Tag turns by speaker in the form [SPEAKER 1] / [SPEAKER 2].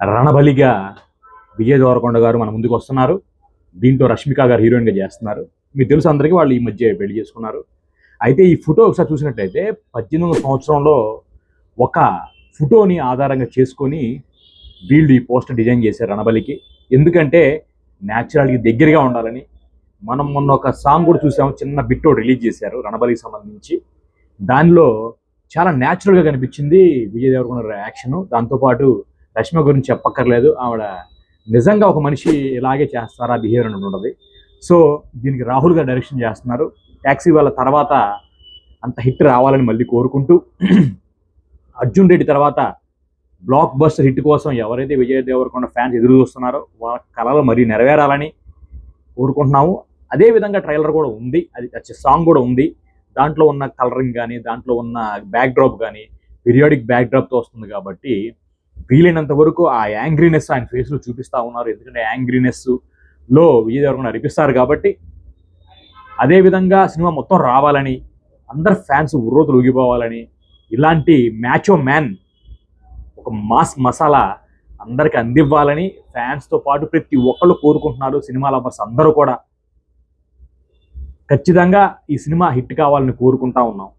[SPEAKER 1] రణబలిగా విజయ్ దేవరకొండ గారు మన ముందుకు వస్తున్నారు. దీంట్లో రష్మిక గారు హీరోయిన్గా చేస్తున్నారు. మీకు తెలుసు అందరికీ వాళ్ళు ఈ మధ్య పెళ్లి చేసుకున్నారు. అయితే ఈ ఫోటో ఒకసారి చూసినట్టయితే 18వ సంవత్సరంలో ఒక ఫోటోని ఆధారంగా చేసుకొని వీళ్ళు ఈ పోస్టర్ డిజైన్ చేశారు రణబలికి. ఎందుకంటే న్యాచురల్కి దగ్గరగా ఉండాలని. మనం మొన్న ఒక సాంగ్ కూడా చూసాము, చిన్న బిట్టో రిలీజ్ చేశారు రణబలికి సంబంధించి. దానిలో చాలా న్యాచురల్గా కనిపించింది విజయ్ దేవరకొండ యాక్షన్. దాంతోపాటు రష్మిక గురించి చెప్పక్కర్లేదు, ఆవిడ నిజంగా ఒక మనిషి ఇలాగే చేస్తారా బిహేవియర్ అని ఉంటుంది. సో దీనికి రాహుల్ గారు డైరెక్షన్ చేస్తున్నారు. ట్యాక్సీ వాళ్ళ తర్వాత అంత హిట్ రావాలని మళ్ళీ కోరుకుంటూ, అర్జున్ రెడ్డి తర్వాత బ్లాక్ బస్టర్ హిట్ కోసం ఎవరైతే విజయ్ దేవరకొండ ఫ్యాన్స్ ఎదురు చూస్తున్నారో వాళ్ళ కళలు మరీ నెరవేరాలని కోరుకుంటున్నాము. అదేవిధంగా ట్రైలర్ కూడా ఉంది, అది సాంగ్ కూడా ఉంది. దాంట్లో ఉన్న కలరింగ్ కానీ, దాంట్లో ఉన్న బ్యాక్ డ్రాప్ కానీ పీరియాడిక్ బ్యాక్ డ్రాప్తో వస్తుంది కాబట్టి వీలైనంత వరకు ఆ యాంగ్రీనెస్ ఆయన ఫేస్లో చూపిస్తూ ఉన్నారు. ఎందుకంటే యాంగ్రీనెస్లో విజయ్ దేవరకొండ అనిపిస్తారు కాబట్టి. అదేవిధంగా సినిమా మొత్తం రావాలని, అందరు ఫ్యాన్స్ ఉర్రోతులు ఊగిపోవాలని, ఇలాంటి మ్యాచో మ్యాన్ ఒక మాస్ మసాలా అందరికి అందివ్వాలని ఫ్యాన్స్తో పాటు ప్రతి ఒక్కళ్ళు కోరుకుంటున్నారు. సినిమా లవర్స్ అందరూ కూడా ఖచ్చితంగా ఈ సినిమా హిట్ కావాలని కోరుకుంటా ఉన్నాం.